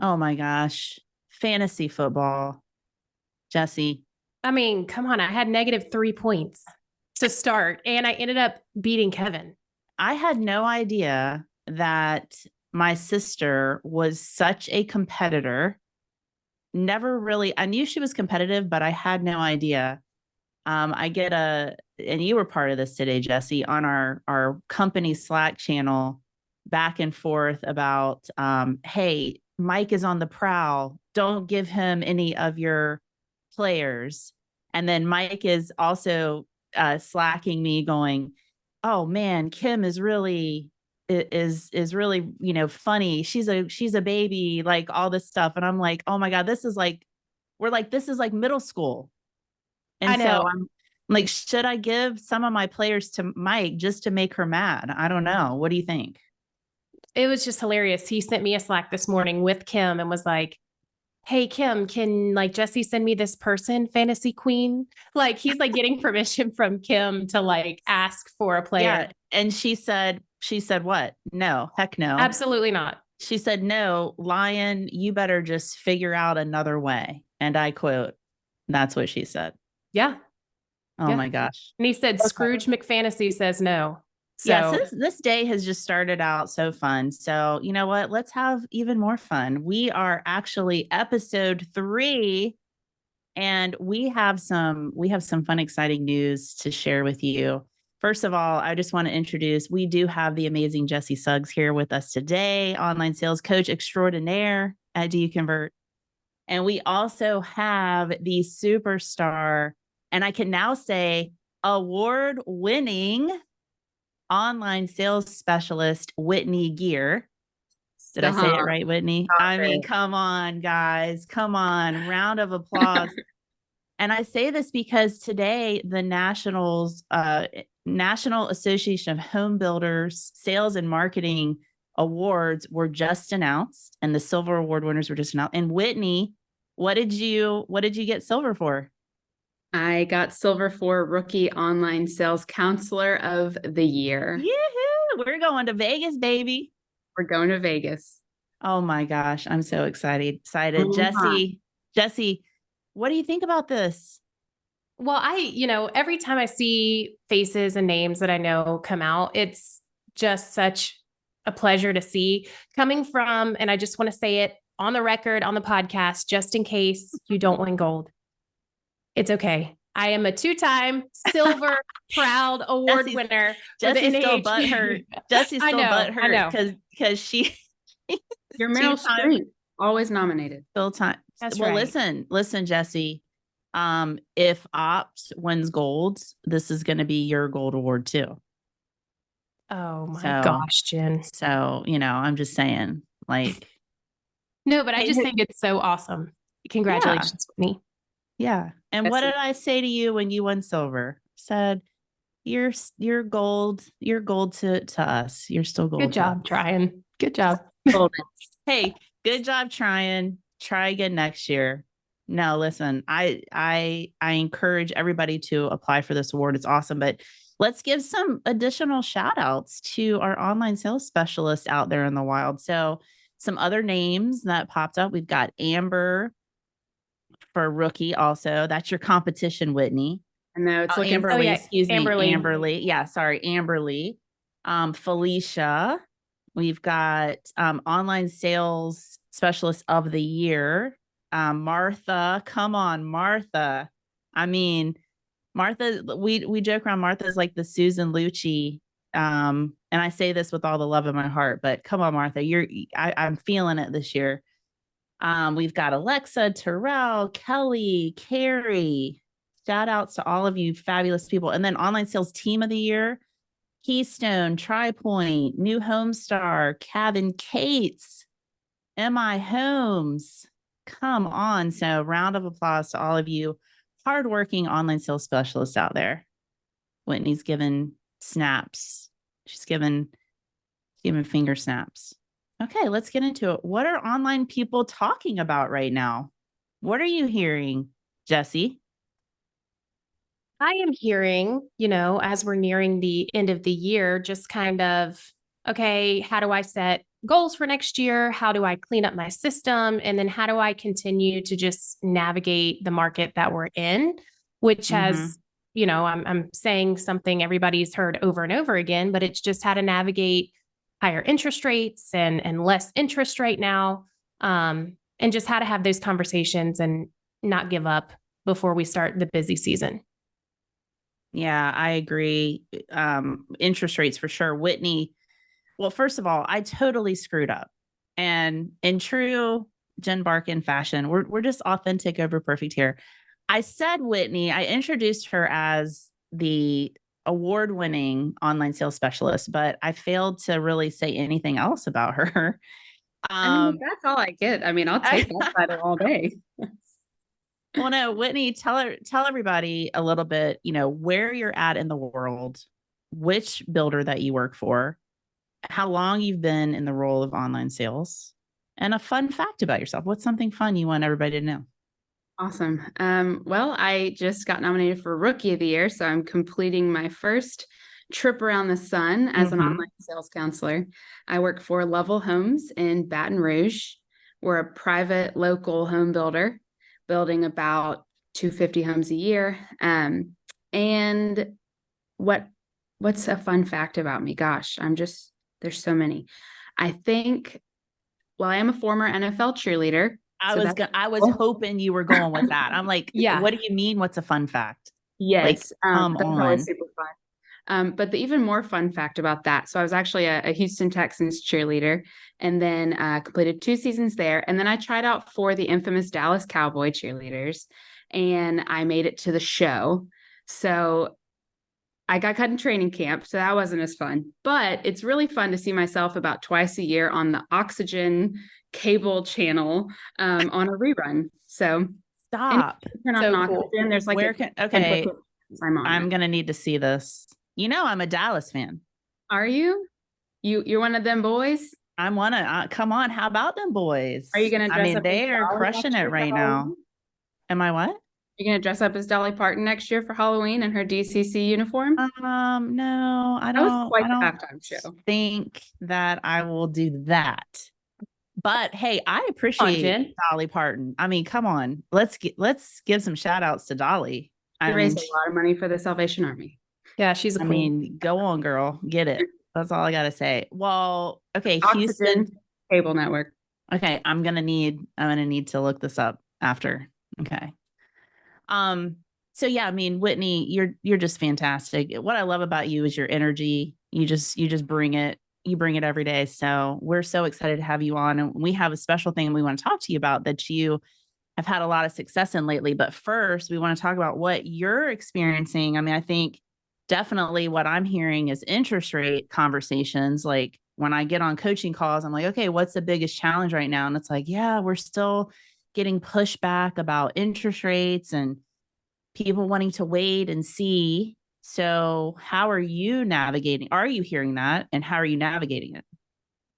Oh my gosh. Fantasy football, Jessie. I mean, come on. I had -3 points to start, and I ended up beating Kevin. I had no idea that my sister was such a competitor. Never really, I knew she was competitive, but I had no idea. I get and you were part of this today, Jessie, on our company Slack channel, back and forth about, hey, Mike is on the prowl. Don't give him any of your players. And then Mike is also slacking me, going, "Oh man, Kim is really funny. She's a baby, like all this stuff." And I'm like, "Oh my god, this is like this is like middle school." I And so know. I'm like, should I give some of my players to Mike just to make her mad? I don't know. What do you think? It was just hilarious. He sent me a Slack this morning with Kim and was like, "Hey Kim, can like Jessie send me this person, fantasy queen?" Like he's like getting permission from Kim to like ask for a Yeah. player. And she said what? No, heck no. Absolutely not. She said, no, Lion, you better just figure out another way. And I quote, that's what she said. Yeah. Oh Yeah. my gosh. And he said Okay. Scrooge McFantasy says no. Yes, So this day has just started out so fun. So, you know what? Let's have even more fun. We are actually episode 3, and we have some fun, exciting news to share with you. First of all, I just want to introduce, we do have the amazing Jessie Suggs here with us today, online sales coach extraordinaire at Do You Convert. And we also have the superstar, and I can now say award winning online sales specialist, Whitney Ghere. Did I say it Stop. right, Whitney? Stop I mean, it. come on, guys. Come on. Round of applause. And I say this because today the National Association of Home Builders Sales and Marketing Awards were just announced, and the silver award winners were just announced. And Whitney, what did you get silver for? I got silver for Rookie Online Sales Counselor of the Year. Yoo-hoo! We're going to Vegas, baby. We're going to Vegas. Oh my gosh, I'm so excited. Uh-huh. Jessie, what do you think about this? well, every time I see faces and names that I know come out, it's just such a pleasure to see coming from, and I just want to say it on the record, on the podcast, just in case you don't win gold. It's okay. I am a 2-time silver proud award Jesse's winner for the Jesse's still NAH. butthurt. Jesse's still I butthurt know. because she You're Meryl two-time Streep, always nominated. still time. That's Well, right. listen, Jesse. If Opt wins gold, this is going to be your gold award too. Oh my So, gosh, Jen. I'm just saying, like, No, but I hey, just think it's so awesome. yeah, Congratulations, Whitney. yeah. And what Jesse. did I say to you when you won silver? Said you're gold. You're gold to us. You're still gold Good to us. job trying. Good job. Golden. Hey, good job trying. Try again next year. No, listen, I encourage everybody to apply for this award. It's awesome, but let's give some additional shout outs to our online sales specialists out there in the wild. So some other names that popped up. We've got Amber for rookie also. That's your competition, Whitney. I know it's looking Amberly, Oh yeah, excuse me, Amberly. Amberly. Yeah, sorry, Amberly. Felicia. We've got online sales specialist of the year. Martha. Come on, Martha. I mean, Martha, we joke around, Martha is like the Susan Lucci. And I say this with all the love in my heart, but come on, Martha, I'm feeling it this year. We've got Alexa, Terrell, Kelly, Carrie. Shout outs to all of you fabulous people. And then online sales team of the year, Keystone, TriPoint, New Homestar, Cabin Cates, MI Homes. Come on. So round of applause to all of you hardworking online sales specialists out there. Whitney's given snaps. She's given finger snaps. Okay, let's get into it. What are online people talking about right now? What are you hearing, Jessie? I am hearing, as we're nearing the end of the year, just kind of okay, how do I set goals for next year? How do I clean up my system? And then how do I continue to just navigate the market that we're in, which has, I'm saying something everybody's heard over and over again, but it's just how to navigate higher interest rates and less interest right now. And just how to have those conversations and not give up before we start the busy season. Yeah, I agree. Interest rates for sure. Whitney, well, first of all, I totally screwed up. And in true Jen Barkan fashion, we're just authentic over perfect here. I said Whitney, I introduced her as the award-winning online sales specialist, but I failed to really say anything else about her. That's all I get. I mean, I'll take that title all day. Well, no, Whitney, tell everybody a little bit, where you're at in the world, which builder that you work for, how long you've been in the role of online sales, and a fun fact about yourself. What's something fun you want everybody to know? Awesome. Well, I just got nominated for Rookie of the Year, so I'm completing my first trip around the sun as an online sales counselor. I work for Level Homes in Baton Rouge. We're a private local home builder, building about 250 homes a year. And what's a fun fact about me? Gosh, there's so many. I think, well, I am a former NFL cheerleader. I was hoping you were going with that. I'm like, yeah. What do you mean? What's a fun fact? Yes. Come that's on. always super fun. But the even more fun fact about that. So I was actually a Houston Texans cheerleader, and then completed 2 seasons there. And then I tried out for the infamous Dallas Cowboy cheerleaders, and I made it to the show. So I got cut in training camp, so that wasn't as fun. But it's really fun to see myself about twice a year on the Oxygen cable channel on a rerun. So stop. Turn on Oxygen. There's like I'm gonna need to see this. I'm a Dallas fan. Are you? You're one of them boys? I'm one of come on, how about them boys? Are you gonna dress up? They are crushing it right now. Am I what? You're gonna dress up as Dolly Parton next year for Halloween in her DCC uniform? No, I don't. That was quite the halftime show. Think that I will do that. But hey, I appreciate Dolly Parton. I mean, come on, let's give some shout outs to Dolly. She raised a lot of money for the Salvation Army. Yeah, she's a queen. I mean, go on, girl, get it. That's all I gotta say. Well, okay, Houston Cable Network. Okay, I'm gonna need to look this up after. Okay. So yeah, I mean, Whitney, you're just fantastic. What I love about you is your energy. You just bring it. You bring it every day. So we're so excited to have you on. And we have a special thing we want to talk to you about that you have had a lot of success in lately. But first, we want to talk about what you're experiencing. I mean, I think definitely what I'm hearing is interest rate conversations. Like when I get on coaching calls, I'm like, okay, what's the biggest challenge right now? And it's like, yeah, we're still getting pushback about interest rates and people wanting to wait and see. So how are you navigating? Are you hearing that? And how are you navigating it?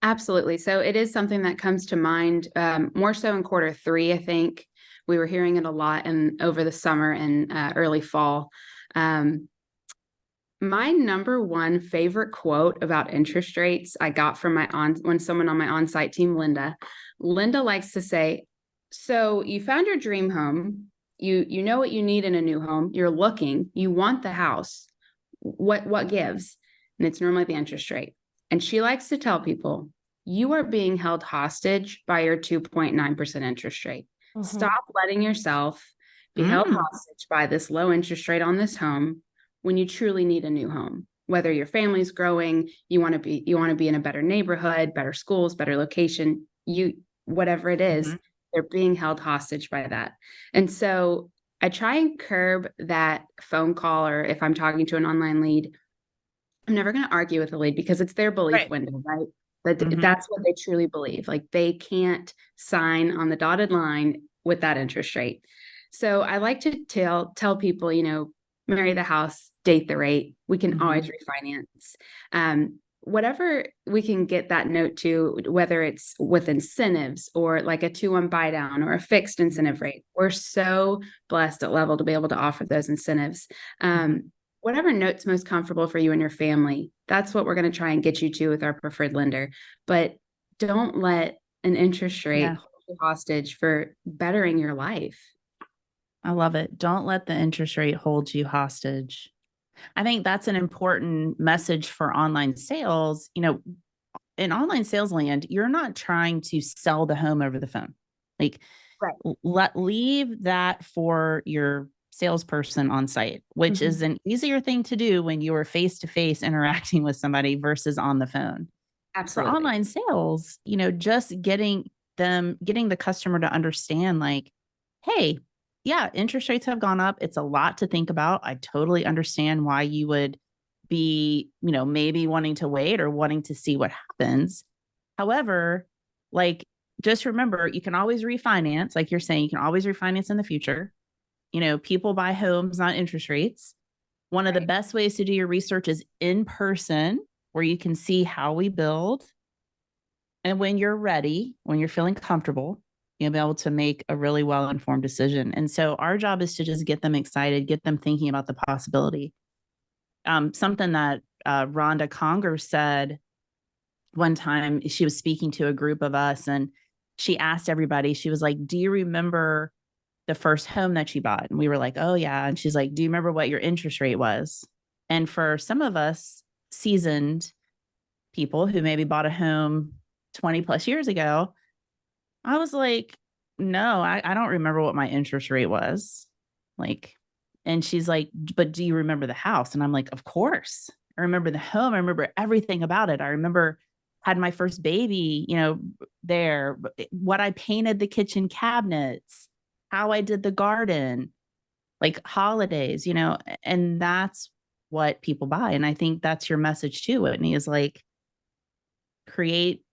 Absolutely. So it is something that comes to mind more so in Q3. I think we were hearing it a lot over the summer and early fall. My number one favorite quote about interest rates I got from when someone on my on-site team, Linda likes to say, so you found your dream home. You know what you need in a new home. You're looking, you want the house. What gives? And it's normally the interest rate. And she likes to tell people, you are being held hostage by your 2.9% interest rate. Mm-hmm. Stop letting yourself be held hostage by this low interest rate on this home when you truly need a new home. Whether your family's growing, you want to be in a better neighborhood, better schools, better location, whatever it is, they're being held hostage by that. And so I try and curb that phone call, or if I'm talking to an online lead, I'm never going to argue with the lead because it's their belief window, right? That's what they truly believe. Like they can't sign on the dotted line with that interest rate. So I like to tell people, marry the house, date the rate. We can always refinance. Whatever we can get that note to, whether it's with incentives or like a 2-1 buy down or a fixed incentive rate. We're so blessed at Level to be able to offer those incentives. whatever note's most comfortable for you and your family, that's what we're going to try and get you to with our preferred lender. But don't let an interest rate Yeah. hold you hostage for bettering your life. I love it. Don't let the interest rate hold you hostage. I think that's an important message for online sales. In online sales land, you're not trying to sell the home over the phone. Like, Right. leave that for your salesperson on site, which is an easier thing to do when you are face to face interacting with somebody versus on the phone. For Absolutely. online sales, just getting the customer to understand, like, hey, yeah, interest rates have gone up. It's a lot to think about. I totally understand why you would be, maybe wanting to wait or wanting to see what happens. However, like, just remember, you can always refinance. Like you're saying, you can always refinance in the future. People buy homes, not interest rates. One of the best ways to do your research is in person, where you can see how we build. And when you're ready, when you're feeling comfortable, you'll be able to make a really well-informed decision. And so our job is to just get them excited, get them thinking about the possibility. Something that Rhonda Conger said one time, she was speaking to a group of us and she asked everybody, she was like, do you remember the first home that you bought? And we were like, oh yeah. And she's like, do you remember what your interest rate was? And for some of us seasoned people who maybe bought a home 20 plus years ago, I was like, no, I don't remember what my interest rate was. Like, and she's like, but do you remember the house? And I'm like, of course. I remember the home. I remember everything about it. I remember had my first baby, there, what I painted the kitchen cabinets, how I did the garden, like holidays, and that's what people buy. And I think that's your message too, Whitney, is like, create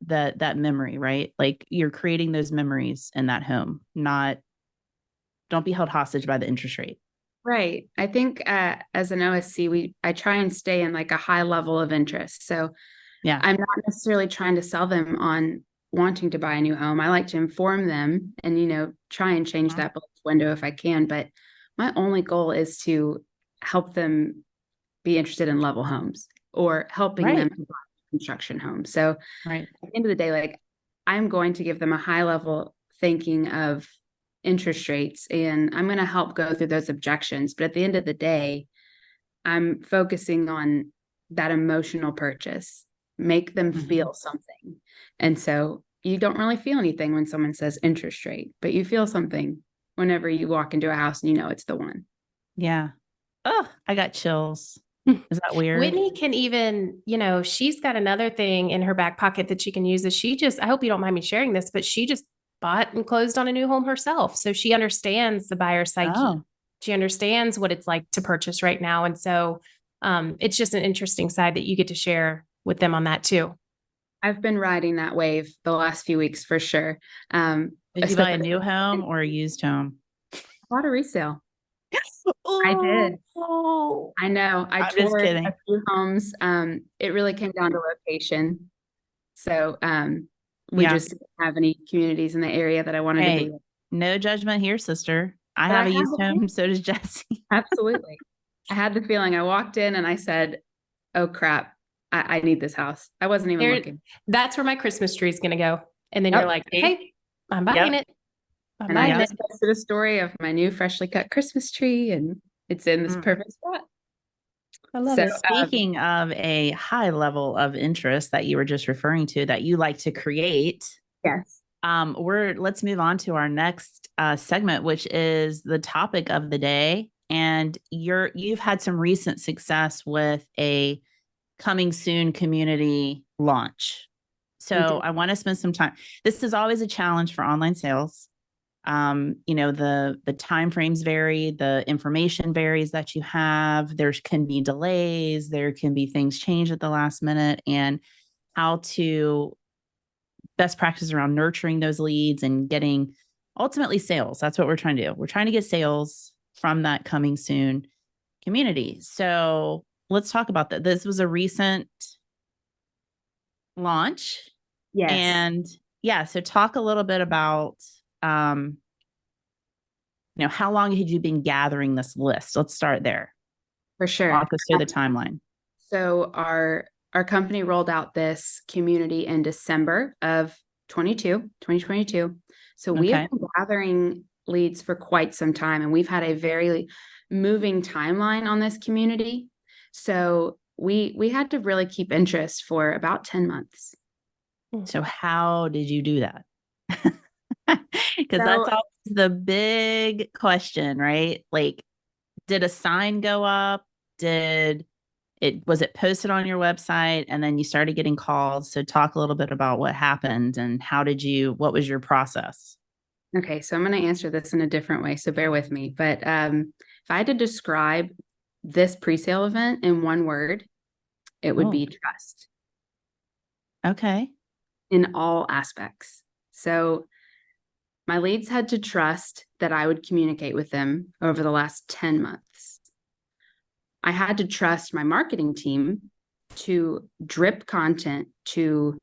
that memory, right? Like you're creating those memories in that home, don't be held hostage by the interest rate. Right. I think as an OSC, I try and stay in like a high level of interest. So Yeah. I'm not necessarily trying to sell them on wanting to buy a new home. I like to inform them and, try and change that window if I can. But my only goal is to help them be interested in level homes or helping them to buy construction homes. So Right. at the end of the day, like I'm going to give them a high level thinking of interest rates and I'm going to help go through those objections. But at the end of the day, I'm focusing on that emotional purchase, make them feel something. And so you don't really feel anything when someone says interest rate, but you feel something whenever you walk into a house and it's the one. Yeah. Oh, I got chills. Is that weird? Whitney can even, she's got another thing in her back pocket that she can use. I hope you don't mind me sharing this, but she just bought and closed on a new home herself. So she understands the buyer psyche. Oh. She understands what it's like to purchase right now. And so it's just an interesting side that you get to share with them on that too. I've been riding that wave the last few weeks for sure. Did you buy a new home or a used home? I bought a resale. I did. I know. I toured a few homes. It really came down to location. So we just didn't have any communities in the area that I wanted to be. No judgment here, sister. I have a used home. So does Jessie. Absolutely. I had the feeling. I walked in and I said, oh crap, I need this house. I wasn't even looking. That's where my Christmas tree is going to go. And then you're like, hey, I'm buying it. And I just posted a story of my new freshly cut Christmas tree and it's in this perfect spot. I love it. Speaking of a high level of interest that you were just referring to that you like to create. Yes. Let's move on to our next segment, which is the topic of the day. And you've had some recent success with a coming soon community launch. So I want to spend some time. This is always a challenge for online sales. The time frames vary, the information varies that you have. There can be delays, there can be things change at the last minute, and how to best practice around nurturing those leads and getting ultimately sales. That's what we're trying to do. We're trying to get sales from that coming soon community. So let's talk about that. This was a recent launch. Yes. And so talk a little bit about, how long had you been gathering this list? Let's start there. For sure. Walk us through the timeline. So our company rolled out this community in December of 2022. So we have Okay. been gathering leads for quite some time, and we've had a very moving timeline on this community. So we had to really keep interest for about 10 months. So how did you do that? Because So that's always the big question, right? Like, did a sign go up? Was it posted on your website and then you started getting calls? So talk a little bit about what happened and what was your process? okay, so I'm going to answer this in a different way, so bear with me. But if I had to describe this pre-sale event in one word, it would be trust Okay. in all aspects. So my leads had to trust that I would communicate with them over the last 10 months. I had to trust my marketing team to drip content to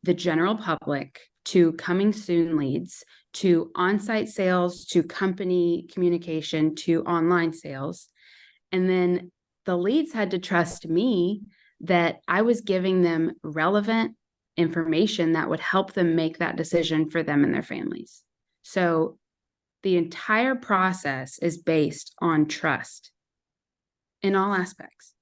the general public, to coming soon leads, to on-site sales, to company communication, to online sales. And then the leads had to trust me that I was giving them relevant information that would help them make that decision for them and their families. So the entire process is based on trust in all aspects,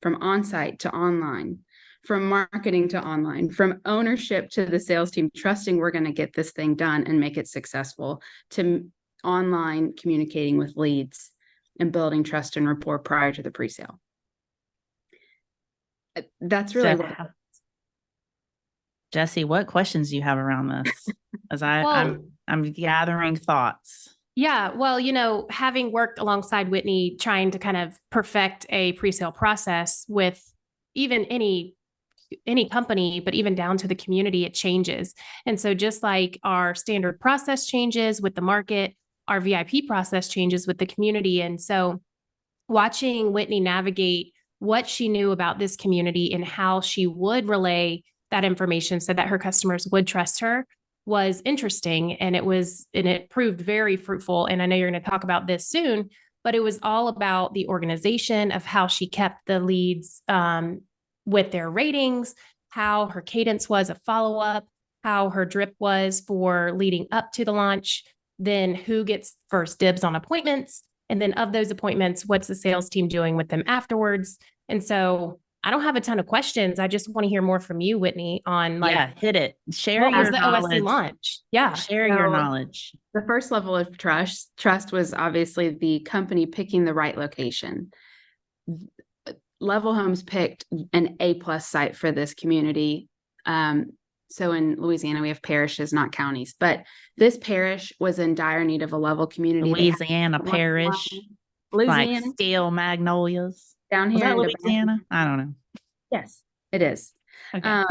from on-site to online, from marketing to online, from ownership to the sales team, trusting we're going to get this thing done and make it successful, to online communicating with leads and building trust and rapport prior to the pre-sale. That's really what. Jessie, what questions do you have around this? As I'm gathering thoughts. Yeah, well, having worked alongside Whitney, trying to kind of perfect a pre-sale process with even any company, but even down to the community, it changes. And so just like our standard process changes with the market, our VIP process changes with the community. And so watching Whitney navigate what she knew about this community and how she would relay that information so that her customers would trust her was interesting. And it proved very fruitful. And I know you're going to talk about this soon, but it was all about the organization of how she kept the leads with their ratings, how her cadence was of follow-up, how her drip was for leading up to the launch, then who gets first dibs on appointments. And then of those appointments, what's the sales team doing with them afterwards? And so I don't have a ton of questions. I just want to hear more from you, Whitney, on hit it. Share what your was the knowledge. OSC launch? Yeah. Share your knowledge. The first level of trust was obviously the company picking the right location. Level Homes picked an A+ site for this community. So in Louisiana, we have parishes, not counties, but this parish was in dire need of a level community. Louisiana parish, Louisiana, like Steel Magnolias. down Was here that in Louisiana? I don't know. Yes, it is. Okay.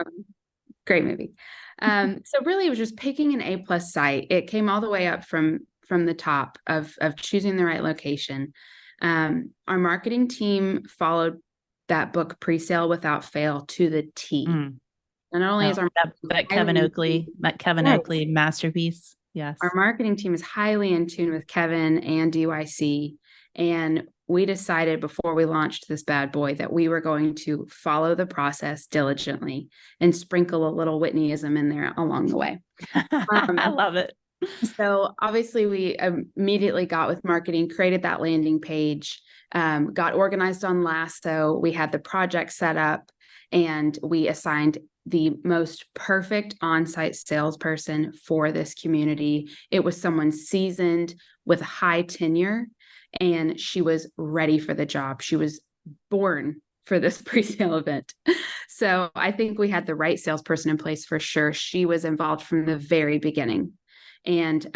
Great movie. So really, it was just picking an A+ site. It came all the way up from the top of choosing the right location. Our marketing team followed that book pre-sale without fail to the T. And not only is our that Kevin Oakley masterpiece. Yes. Our marketing team is highly in tune with Kevin and DYC. And we decided before we launched this bad boy that we were going to follow the process diligently and sprinkle a little Whitneyism in there along the way. I love it. So obviously we immediately got with marketing, created that landing page, got organized on Lasso. We had the project set up and we assigned the most perfect on-site salesperson for this community. It was someone seasoned with high tenure, and she was ready for the job. She was born for this pre-sale event. So I think we had the right salesperson in place for sure. She was involved from the very beginning. And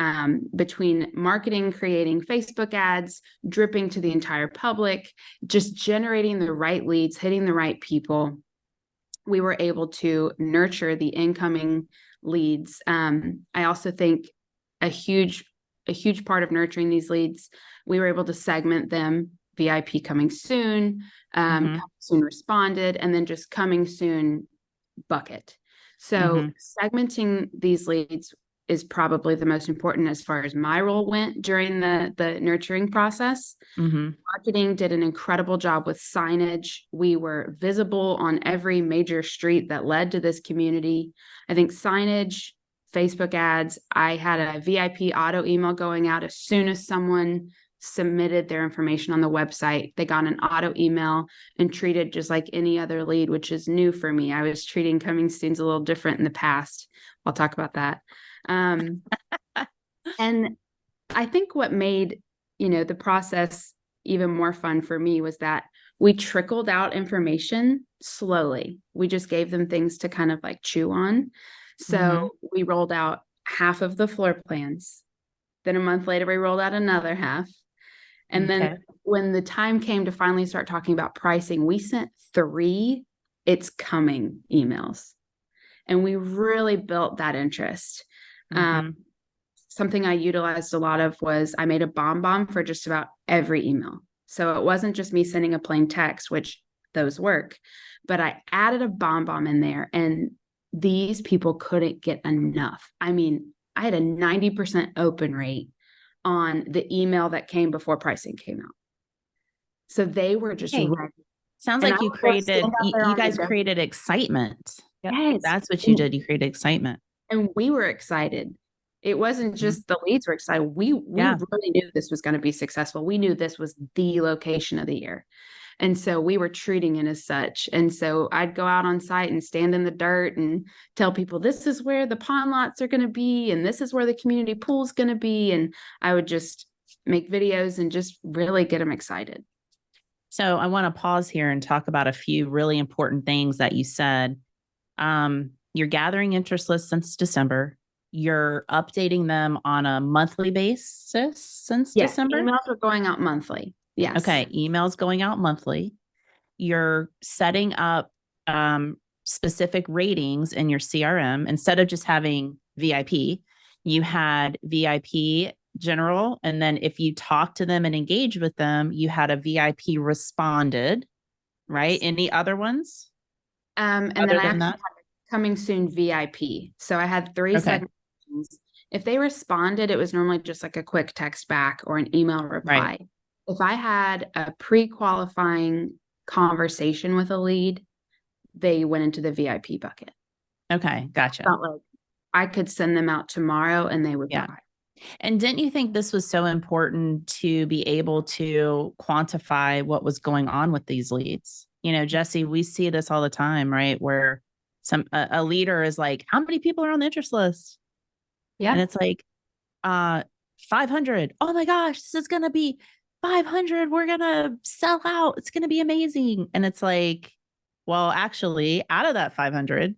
between marketing, creating Facebook ads, dripping to the entire public, just generating the right leads, hitting the right people, we were able to nurture the incoming leads. I also think a huge part of nurturing these leads, we were able to segment them: VIP coming soon, soon responded, and then just coming soon bucket. So segmenting these leads is probably the most important as far as my role went during the nurturing process. Marketing did an incredible job with signage. We were visible on every major street that led to this community. I think signage, Facebook ads, I had a VIP auto email going out as soon as someone submitted their information on the website. They got an auto email and treated just like any other lead, which is new for me. I was treating coming soons a little different in the past. I'll talk about that. And I think what made, the process even more fun for me was that we trickled out information slowly. We just gave them things to kind of like chew on. So we rolled out half of the floor plans. Then a month later, we rolled out another half. And then when the time came to finally start talking about pricing, we sent 3 "it's coming" emails. And we really built that interest. Something I utilized a lot of was I made a bomb for just about every email. So it wasn't just me sending a plain text, which those work, but I added a bomb in there, and these people couldn't get enough. I mean, I had a 90% open rate on the email that came before pricing came out. So they were just ready. Sounds like you guys created excitement. Yes. That's what you did. You created excitement. And we were excited. It wasn't just the leads were excited. We really knew this was going to be successful. We knew this was the location of the year. And so we were treating it as such. And so I'd go out on site and stand in the dirt and tell people, this is where the pond lots are going to be. And this is where the community pool is going to be. And I would just make videos and just really get them excited. So I want to pause here and talk about a few really important things that you said. You're gathering interest lists since December. You're updating them on a monthly basis since December? Emails are going out monthly. Yes. Okay. Emails going out monthly. You're setting up specific ratings in your CRM. Instead of just having VIP, you had VIP general. And then if you talk to them and engage with them, you had a VIP responded, right? Any other ones? And then I had coming soon VIP. So I had 3 segmentations. If they responded, it was normally just like a quick text back or an email reply. Right. If I had a pre-qualifying conversation with a lead, they went into the VIP bucket. Okay, gotcha. Felt like I could send them out tomorrow and they would buy. And didn't you think this was so important to be able to quantify what was going on with these leads? Jessie, we see this all the time, right? Where a leader is like, how many people are on the interest list? Yeah. And it's like, 500. Oh my gosh, this is going to be 500. We're going to sell out. It's going to be amazing. And it's like, well, actually, out of that 500,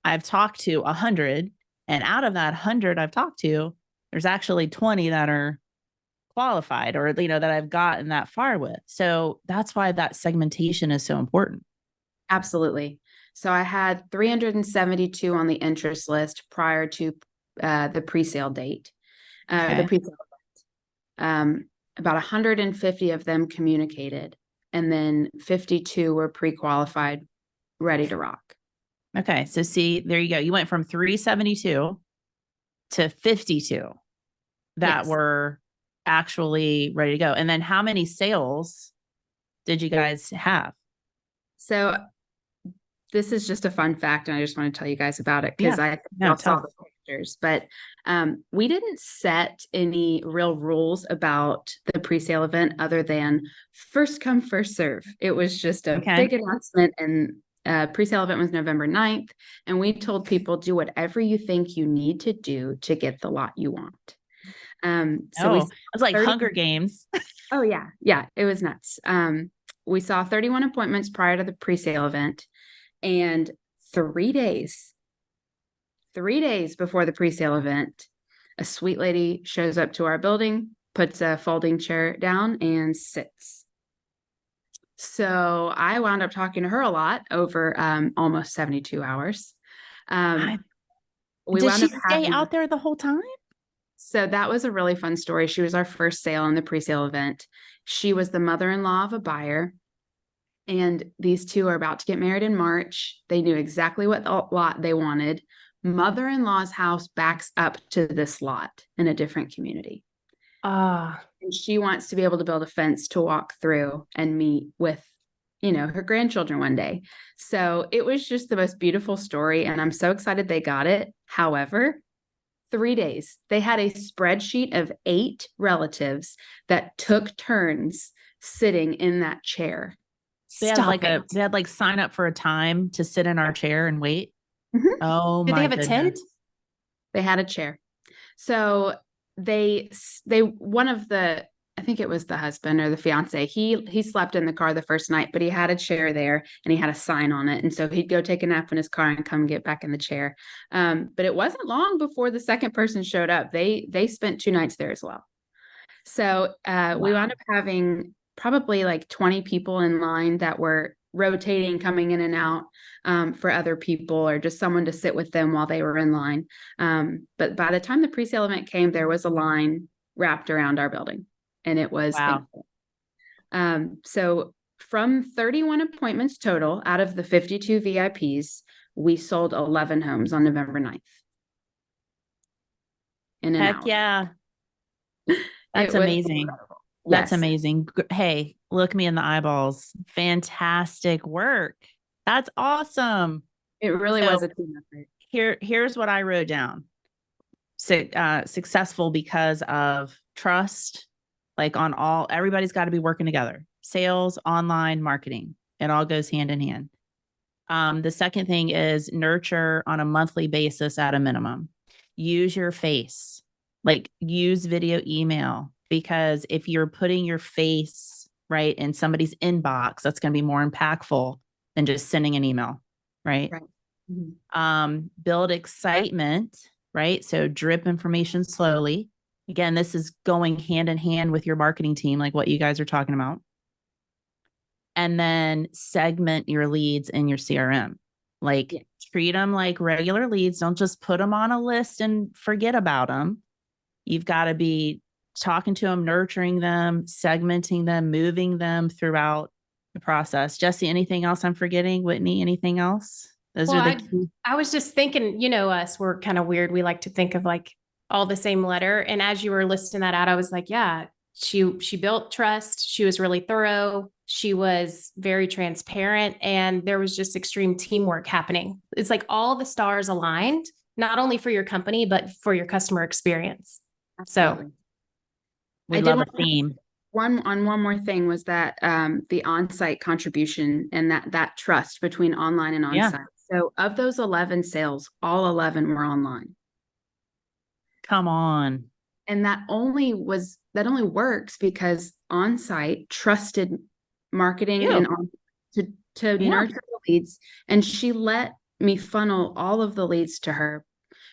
I've talked to 100. And out of that 100 I've talked to, there's actually 20 that are qualified or, that I've gotten that far with. So that's why that segmentation is so important. Absolutely. So I had 372 on the interest list prior to the pre-sale date, the pre-sale event. About 150 of them communicated, and then 52 were pre-qualified, ready to rock. Okay. So see, there you go. You went from 372 to 52 that were actually ready to go. And then how many sales did you guys have? So this is just a fun fact, and I just want to tell you guys about it because I saw the pictures. But we didn't set any real rules about the pre-sale event other than first come, first serve. It was just a big announcement, and pre-sale event was November 9th. And we told people, do whatever you think you need to do to get the lot you want. It's like Hunger Games. Oh, yeah. Yeah, it was nuts. We saw 31 appointments prior to the pre-sale event. And 3 days before the pre-sale event, a sweet lady shows up to our building, puts a folding chair down and sits. So I wound up talking to her a lot over almost 72 hours. Did she stay out there the whole time? So that was a really fun story. She was our first sale in the pre-sale event. She was the mother-in-law of a buyer. And these two are about to get married in March. They knew exactly what lot they wanted. mother-in-law's house backs up to this lot in a different community. Ah, And she wants to be able to build a fence to walk through and meet with, her grandchildren one day. So it was just the most beautiful story. And I'm so excited they got it. However, 3 days, they had a spreadsheet of 8 relatives that took turns sitting in that chair. They had stop it. they had like sign up for a time to sit in our chair and wait. Mhm. Oh Did my they have a goodness. tent? They had a chair. So one of the, I think it was the husband or the fiance, he slept in the car the first night, but he had a chair there and he had a sign on it. And so he'd go take a nap in his car and come get back in the chair. But it wasn't long before the second person showed up. They spent 2 nights there as well. So we wound up having probably like 20 people in line that were rotating, coming in and out for other people or just someone to sit with them while they were in line. But by the time the pre-sale event came, there was a line wrapped around our building, and it was Wow. thankful. So from 31 appointments total out of the 52 VIPs, we sold 11 homes on November 9th. In an Heck hour. yeah. That's It was amazing. incredible. That's Yes. amazing. Hey, look me in the eyeballs. Fantastic work. That's awesome. It really So- was a team effort. Here's what I wrote down. Successful because of trust, like everybody's got to be working together. Sales, online, marketing. It all goes hand in hand. The second thing is nurture on a monthly basis at a minimum. Use your face, like use video email, because if you're putting your face right in somebody's inbox, that's going to be more impactful than just sending an email, right? Right. Mm-hmm. Build excitement, right? So drip information slowly. Again, this is going hand in hand with your marketing team, like what you guys are talking about. And then segment your leads in your CRM. Like treat them like regular leads. Don't just put them on a list and forget about them. You've got to be talking to them, nurturing them, segmenting them, moving them throughout the process. Jessie, anything else I'm forgetting? Whitney, anything else? Those Well, are the key. I was just thinking, us, we're kind of weird. We like to think of like all the same letter. And as you were listing that out, I was like, yeah, she built trust. She was really thorough. She was very transparent, and there was just extreme teamwork happening. It's like all the stars aligned, not only for your company, but for your customer experience. Absolutely. So We I love did a theme. one more thing was that the on-site contribution and that trust between online and Yeah. on-site. So of those 11 sales, all 11 were online. Come on. And that only works because on-site trusted marketing You. and to Yeah. nurture the leads. And she let me funnel all of the leads to her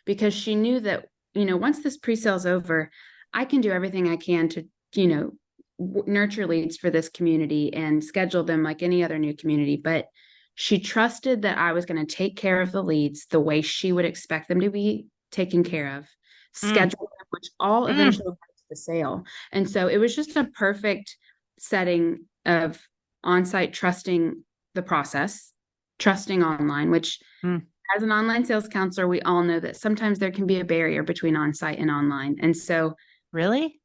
because she knew that, once this pre-sale's over, I can do everything I can to, nurture leads for this community and schedule them like any other new community. But she trusted that I was going to take care of the leads the way she would expect them to be taken care of, schedule them, which all eventually led to the sale. And so it was just a perfect setting of on-site trusting the process, trusting online, which as an online sales counselor, we all know that sometimes there can be a barrier between on-site and online. And so Really?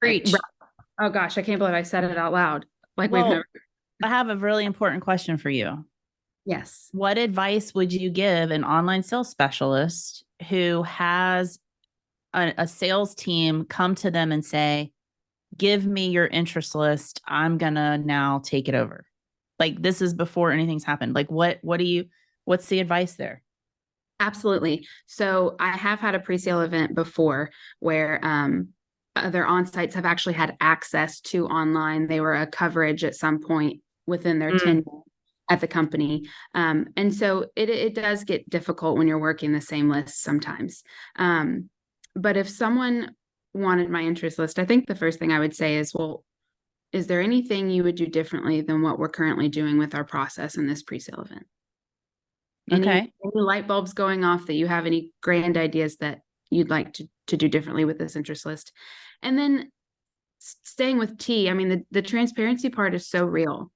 preach. Oh gosh, I can't believe I said it out loud. Like Well, we've never. I have a really important question for you. Yes. What advice would you give an online sales specialist who has a sales team come to them and say, give me your interest list. I'm going to now take it over. Like this is before anything's happened. Like what's the advice there? Absolutely. So I have had a pre-sale event before where other on-sites have actually had access to online. They were a coverage at some point within their tenure at the company. And so it does get difficult when you're working the same list sometimes. But if someone wanted my interest list, I think the first thing I would say is, well, is there anything you would do differently than what we're currently doing with our process in this pre-sale event? Any light bulbs going off that you have, any grand ideas that you'd like to do differently with this interest list? And then staying with T, I mean, the transparency part is so real.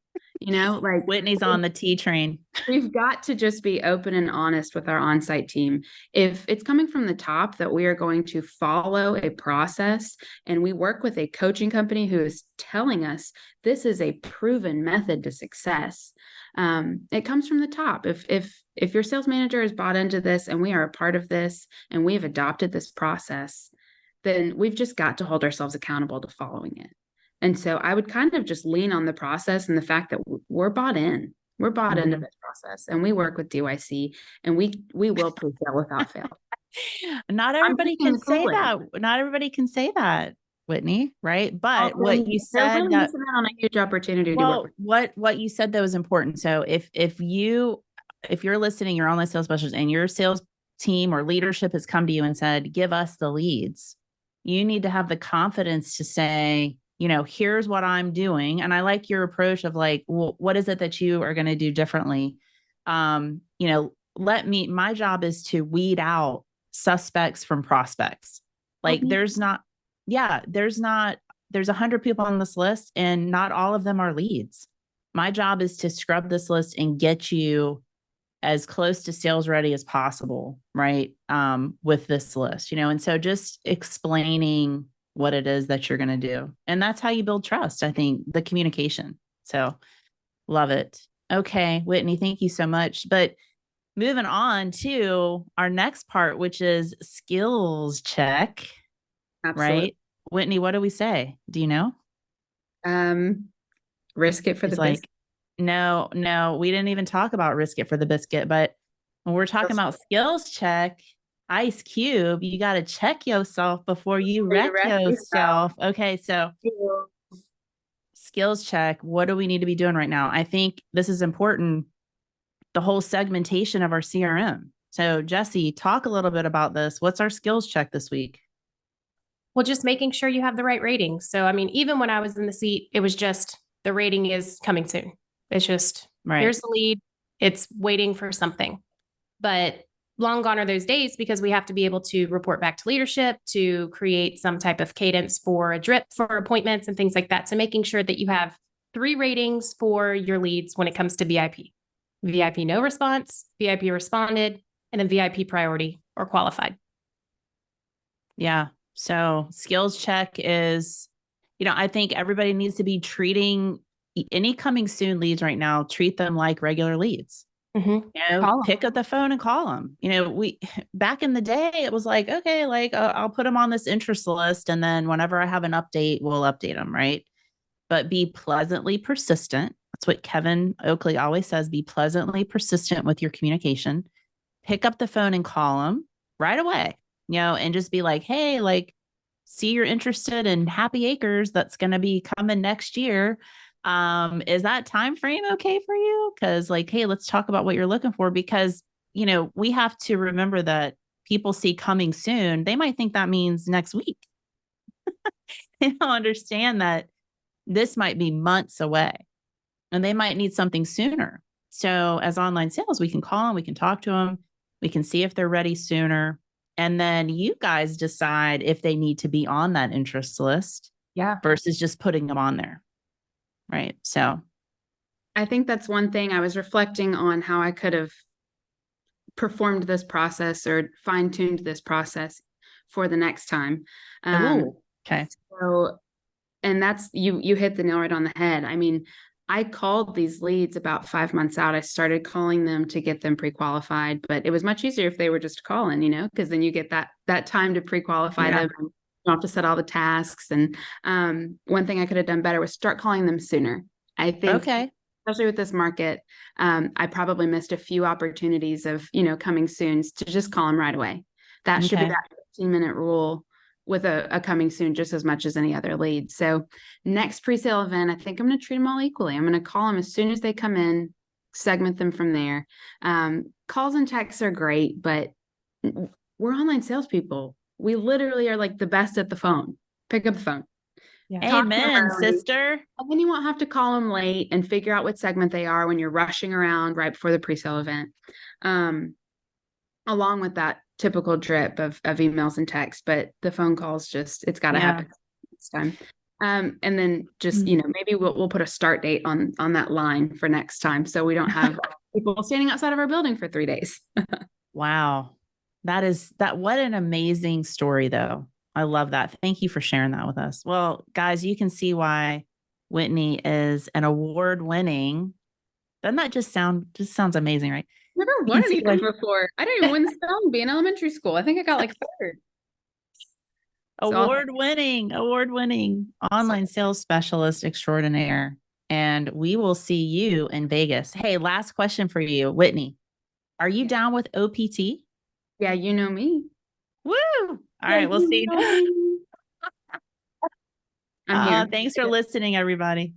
like Whitney's on the T train. we've got to just be open and honest with our on-site team. If it's coming from the top that we are going to follow a process and we work with a coaching company who is telling us this is a proven method to success, it comes from the top. If your sales manager has bought into this and we are a part of this and we have adopted this process, then we've just got to hold ourselves accountable to following it. And so I would kind of just lean on the process and the fact that we're bought in. We're bought into this process, and we work with DYC, and we will pre-sale without fail. Not everybody can say that. Not everybody can say that, Whitney, right? But what you said, really missing out on a huge opportunity. Well, what you said though is important. So if you're listening, your online sales specialist, and your sales team or leadership has come to you and said, "Give us the leads," you need to have the confidence to say, here's what I'm doing. And I like your approach of like, well, what is it that you are going to do differently? My job is to weed out suspects from prospects. Like there's 100 people on this list and not all of them are leads. My job is to scrub this list and get you as close to sales ready as possible. Right. With this list, and so just explaining what it is that you're going to do. And that's how you build trust. I think the communication. So love it. Okay. Whitney, thank you so much. But moving on to our next part, which is skills check. Absolutely. Right. Whitney, what do we say? Do you know? Risk it for the biscuit. No, we didn't even talk about risk it for the biscuit, but when we're talking about skills check, Ice Cube, you got to check yourself before you wreck yourself. Okay. So skills check. What do we need to be doing right now? I think this is important. The whole segmentation of our CRM. So Jessie, talk a little bit about this. What's our skills check this week? Well, just making sure you have the right rating. So, I mean, even when I was in the seat, it was just the rating is coming soon. It's just, here's the lead. It's waiting for something. But long gone are those days because we have to be able to report back to leadership, to create some type of cadence for a drip for appointments and things like that. So making sure that you have 3 ratings for your leads when it comes to VIP. VIP no response, VIP responded, and then VIP priority or qualified. Yeah. So skills check is, I think everybody needs to be treating any coming soon leads right now, treat them like regular leads. Pick up the phone and call them. We back in the day, it was like, okay, like I'll put them on this interest list. And then whenever I have an update, we'll update them. Right. But be pleasantly persistent. That's what Kevin Oakley always says, be pleasantly persistent with your communication. Pick up the phone and call them right away, and just be like, hey, like, see you're interested in Happy Acres that's going to be coming next year. Is that time frame okay for you? Because like, hey, let's talk about what you're looking for, because, we have to remember that people see coming soon. They might think that means next week. They don't understand that this might be months away and they might need something sooner. So as online sales, we can call them, we can talk to them, we can see if they're ready sooner. And then you guys decide if they need to be on that interest list versus just putting them on there. Right. So I think that's one thing I was reflecting on, how I could have performed this process or fine-tuned this process for the next time. Okay. So, and that's, you hit the nail right on the head. I mean, I called these leads about 5 months out. I started calling them to get them pre-qualified, but it was much easier if they were just calling, because then you get that time to pre-qualify them. You don't have to set all the tasks. And one thing I could have done better was start calling them sooner. I think, especially with this market, I probably missed a few opportunities of, coming soon to just call them right away. That should be that 15-minute rule with a coming soon just as much as any other lead. So next pre-sale event, I think I'm going to treat them all equally. I'm going to call them as soon as they come in, segment them from there. Calls and texts are great, but we're online salespeople. We literally are like the best at the phone. Pick up the phone. Amen, sister. And then you won't have to call them late and figure out what segment they are when you're rushing around right before the pre-sale event. Along with that typical drip of emails and texts, but the phone calls it's got to happen this time. And then just, you know, maybe we'll put a start date on that line for next time, so we don't have people standing outside of our building for 3 days. Wow. What an amazing story though. I love that. Thank you for sharing that with us. Well, guys, you can see why Whitney is an award-winning. Doesn't that just sounds amazing, right? Never You won can see anything why before. I didn't even win the spelling bee in elementary school. I think I got like third. award-winning online sales specialist extraordinaire. And we will see you in Vegas. Hey, last question for you, Whitney. Are you down with OPT? Yeah, you know me. Woo! All right, we'll see you. I'm here. Thanks for listening, everybody.